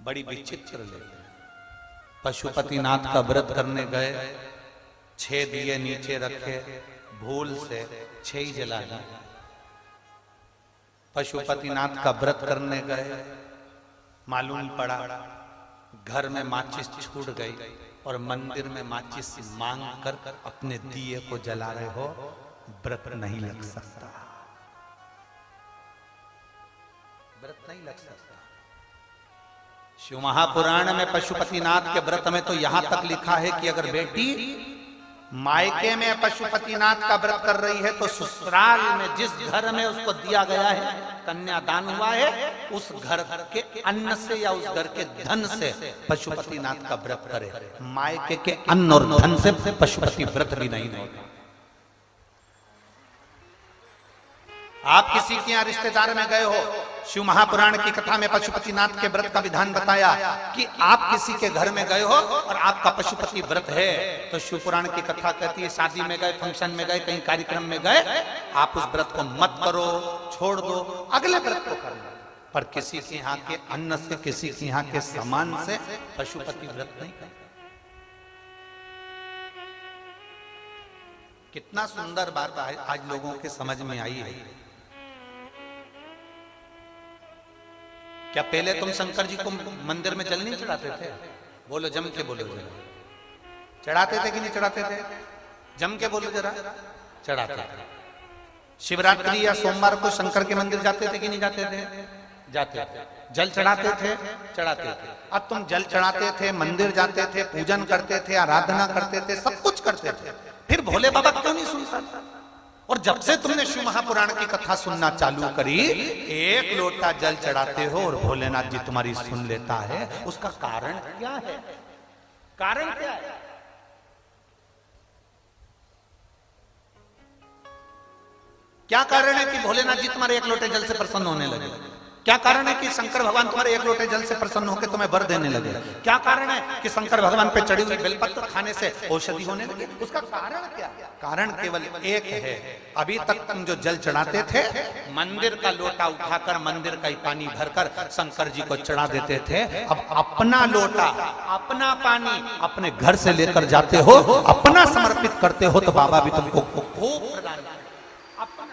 बड़ी विचित्र लेते हैं। पशुपतिनाथ का व्रत करने गए, 6 दिए नीचे रखे, भूल से 6 ही जला दिए। पशुपतिनाथ का व्रत करने गए, मालूम पड़ा घर में माचिस छूट गई और मंदिर में माचिस मांग कर अपने दिए को जला रहे हो, व्रत नहीं लग सकता, व्रत नहीं लग सकता। शिव महापुराण में पशुपतिनाथ के व्रत में तो यहां तक लिखा है कि अगर बेटी मायके में पशुपतिनाथ का व्रत कर रही है तो ससुराल में जिस घर में उसको दिया गया है, कन्यादान हुआ है, उस घर के अन्न से या उस घर के धन से पशुपतिनाथ का व्रत करे। मायके के अन्न और धन से पशुपति व्रत भी नहीं होगा। आप किसी के यहाँ रिश्तेदार में गए हो, शिव महापुराण की कथा में पशुपतिनाथ के व्रत का विधान बताया कि आप किसी के घर में गए हो और आपका पशुपति व्रत है, तो शिव पुराण की कथा कहती है शादी में गए, फंक्शन में गए, कहीं कार्यक्रम में गए, आप उस व्रत को मत करो, छोड़ दो, अगले व्रत को करना। पर किसी के यहाँ के अन्न से, किसी के यहाँ के सामान से पशुपति व्रत नहीं करना। कितना सुंदर बात आज लोगों के समझ में आई है। क्या पहले तुम शंकर जी को मंदिर में जल नहीं चढ़ाते थे? बोलो जम के बोलो जरा, चढ़ाते थे कि नहीं चढ़ाते थे? जम के बोलो जरा, चढ़ाते थे। शिवरात्रि या सोमवार को शंकर के मंदिर जाते थे कि नहीं जाते थे? जाते थे। जल चढ़ाते थे, चढ़ाते थे। अब तुम जल चढ़ाते थे, मंदिर जाते थे, पूजन करते थे, आराधना करते थे, सब कुछ करते थे, फिर भोले बाबा क्यों नहीं सुनता था? और जब से तुमने शिव महापुराण की कथा सुनना चालू करी, 1 लोटा जल चढ़ाते हो और भोलेनाथ जी तुम्हारी सुन लेता है। उसका कारण क्या है? कारण क्या है? क्या कारण है कि भोलेनाथ जी तुम्हारे 1 लोटे जल से प्रसन्न होने लगे? क्या कारण है कि शंकर भगवान तुम्हारे 1 लोटे जल से प्रसन्न होकर तुम्हें वर देने लगे? क्या कारण है कि शंकर भगवान पे चढ़ी हुई बेलपत्र खाने से औषधि होने लगी? उसका कारण क्या? कारण केवल एक है। अभी तक तुम जो जल चढ़ाते थे, मंदिर का लोटा उठाकर मंदिर का ही पानी भरकर शंकर जी को चढ़ा देते थे। अब अपना लोटा, अपना पानी अपने घर से लेकर जाते हो, अपना समर्पित करते हो, तो बाबा भी तुमको खूब प्रदान अपना।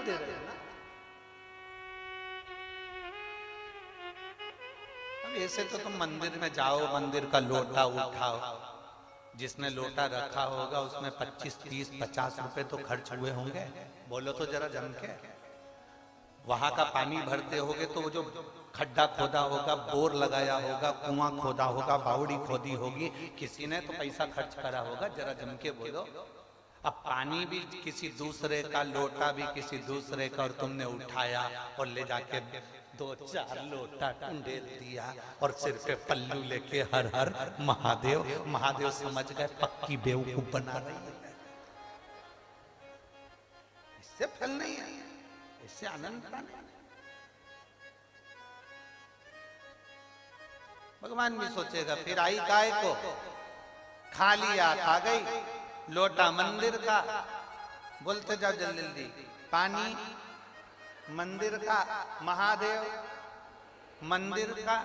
दे रहे हैं ना। अब ऐसे तो तुम मंदिर में जाओ, मंदिर का लोटा उठाओ, जिसने लोटा रखा होगा उसमें 25, 30, 50 रुपए तो खर्च हुए होंगे। बोलो तो जरा जम के। वहां का पानी भरते होगे तो वो जो खड्डा खोदा होगा, बोर लगाया होगा, कुआं खोदा होगा, बावड़ी खोदी होगी, किसी ने तो पैसा खर्च करा होगा। जरा जम के बोलो। अब पानी भी किसी दूसरे का, लोटा भी किसी दूसरे का, और तुमने उठाया और ले जाके 2-4 लोटा टुंडेल दिया और सिर पे पल्लू लेके हर हर महादेव। महादेव समझ गए पक्की बेवकूफ बना रही है। इससे फल नहीं है, इससे आनंद नहीं। भगवान भी सोचेगा फिर आई गाय को, खा लिया, आ गई लोटा मंदिर का, बोलते जाओ जल्दी जल्दी, पानी मंदिर का, महादेव मंदिर का।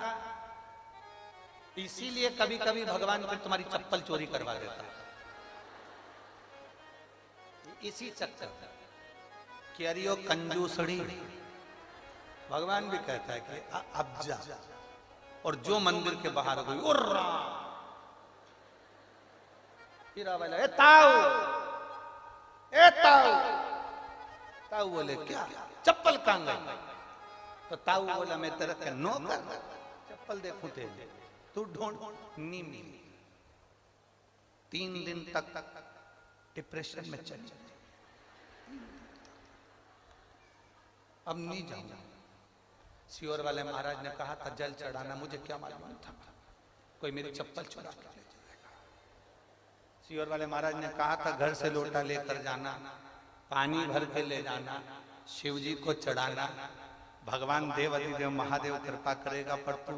इसीलिए कभी कभी भगवान फिर तुम्हारी चप्पल चोरी करवा देता, इसी चक्कर कि अरे यो कंजूसड़ी। भगवान भी कहता है कि अब जा, और जो मंदिर के बाहर गई उर्रा वाला, ए ताऊ, ए ताऊ। ताऊ बोले क्या? चप्पल कहां गई? तो ताऊ बोला मैं तेरा क्या नौकर, चप्पल देखूं तेरे, तू ढूंढ। नहीं मिली। 3 दिन तक डिप्रेशन में चली। अब नहीं जाऊंगा। सियोर वाले महाराज ने कहा था जल चढ़ाना, मुझे क्या मालूम था कोई मेरी चप्पल चुरा के ले जाएगा। सियोर वाले महाराज ने कहा था घर से लोटा लेकर जाना, पानी भर के ले जाना, शिव जी को चढ़ाना, भगवान देव अधिदेव महादेव कृपा करेगा। पर तू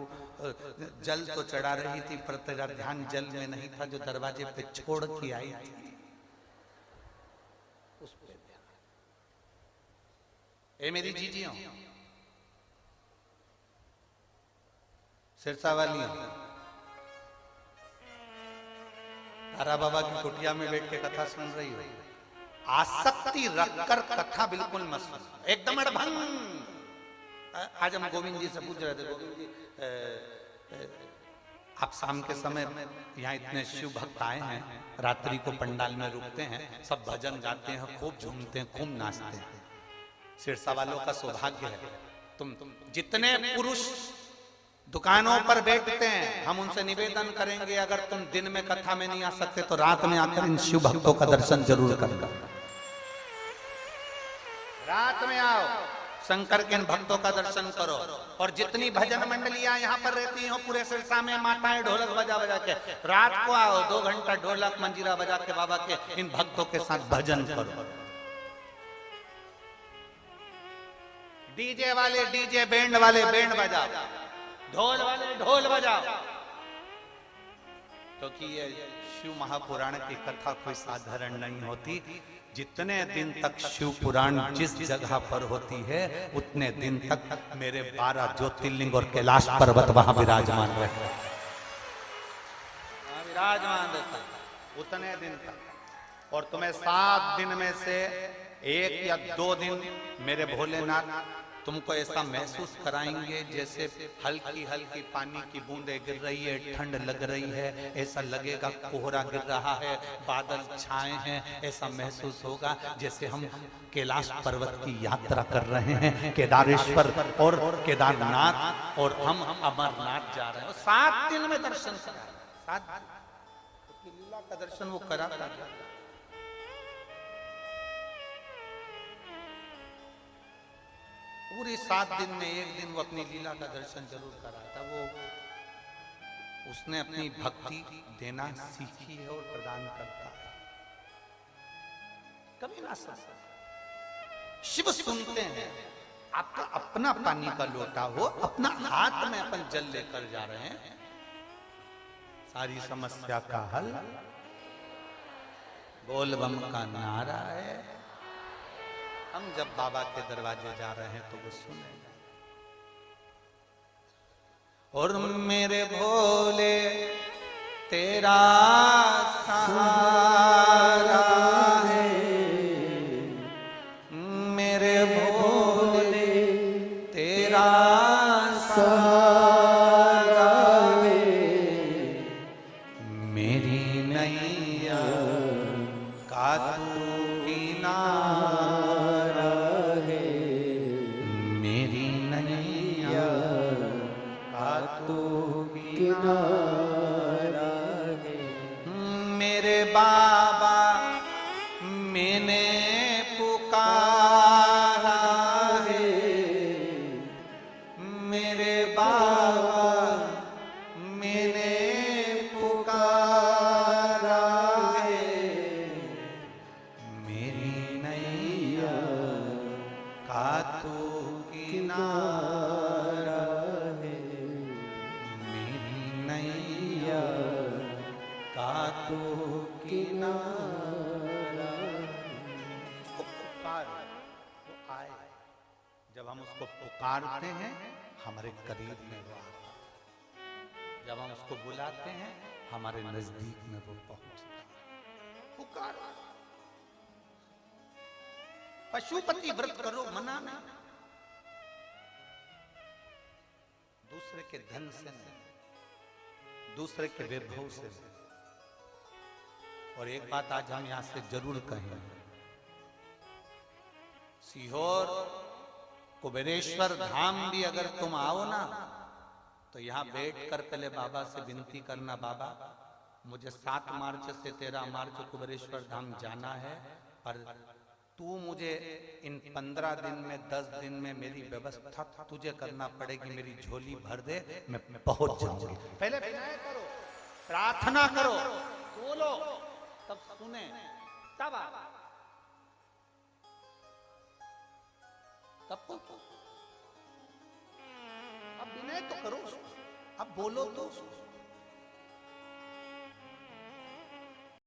जल तो चढ़ा रही थी, पर तेरा ध्यान जल में नहीं था जो दरवाजे पे छोड़ के आई थी, उस पे ध्यान। ए मेरी जीजियों, सिरसा वाली, तारा बाबा की कुटिया में बैठ के कथा सुन रही हो, आसक्ति रखकर कथा बिल्कुल मत सुनो, एकदम अड़भंग। आज हम गोविंद जी से पूछ रहे थे, गोविंद जी आप शाम के समय यहाँ इतने शिव भक्त आए हैं, रात्रि को पंडाल में रुकते हैं, सब भजन गाते हैं, खूब झूमते हैं, खूब नाचते हैं। सिरसा वालों का सौभाग्य है, तुम जितने पुरुष दुकानों पर बैठते हैं, हम उनसे निवेदन करेंगे अगर तुम दिन में कथा में नहीं आ सकते तो रात में आकर इन शिव भक्तों का दर्शन जरूर करना। रात में आओ, शंकर के इन भक्तों का दर्शन करो। और जितनी भजन मंडलियां यहाँ पर रहती हो पूरे सिरसा में, माताएं ढोलक बजा बजा के, रात को आओ, 2 घंटा ढोलक मंजीरा बजा के बाबा के इन भक्तों के साथ भजन करो। डीजे वाले डीजे, बैंड वाले बैंड बजाओ, ढोल वाले ढोल बजाओ, क्योंकि ये शिव महापुराण की कथा कोई साधारण नहीं होती। जितने दिन तक शिव पुराण जिस जगह पर होती है उतने दिन तक मेरे 12 ज्योतिर्लिंग और कैलाश पर्वत वहां विराजमान रहते, विराजमान रहता उतने दिन तक। और तुम्हें 7 दिन में से 1 या 2 दिन मेरे भोलेनाथ तुमको ऐसा महसूस कराएंगे जैसे हल्की हल्की पानी की बूंदें गिर रही है, ठंड लग रही है, ऐसा लगेगा कोहरा गिर रहा है, बादल छाए हैं, ऐसा महसूस होगा जैसे हम कैलाश पर्वत की यात्रा कर रहे हैं, केदारेश्वर और केदारनाथ, और हम अमरनाथ जा रहे हैं। 7 दिन में दर्शन करा, 7 दिन लीला का दर्शन वो कराता है। पूरे 7 दिन में 1 दिन वो अपनी लीला का दर्शन जरूर कराता। वो उसने अपनी भक्ति देना सीखी है और प्रदान करता है, कभी ना सुनता। शिव सुनते हैं, आपका अपना पानी का लोटा हो, अपना हाथ में अपन जल लेकर जा रहे हैं, सारी समस्या का हल बोल बम का नारा है। हम जब बाबा के दरवाजे जा रहे हैं तो वो सुनेगा। और मेरे भोले तेरा सहारा है, मेरे भोले तेरा सहारा है, मेरी नैया का तू किनारा है, मेरी नैया का तू किनारा है। मेरे बाबा मैंने पुकारा है, मेरे बाबा मैंने पुकारा है, मेरी नैया का तू किनारा है, मेरी नैया का तू किनारा। उसको पुकार वो आए, जब हम उसको पुकारते हैं हमारे करीब में वो आता, जब हम उसको बुलाते हैं हमारे नजदीक में वो पहुंचता। पुकार, पशुपति व्रत करो, मना नहीं, दूसरे के धन से नहीं, दूसरे के वैभव से नहीं। और एक बात आज हम यहां से जरूर कहें, सीहोर कुबेरेश्वर धाम भी अगर तुम आओ ना तो यहां बैठकर पहले बाबा से विनती करना, बाबा मुझे 7 मार्च से 13 मार्च कुबेरेश्वर धाम जाना है, पर तू मुझे इन 15 दिन में 10 दिन में मेरी व्यवस्था तुझे करना पड़ेगी, मेरी झोली भर दे, मैं पहुंच जाऊंगी। पहले विनय करो, प्रार्थना करो, बोलो, तब सुने, तब अब विनय तो करो, अब बोलो तो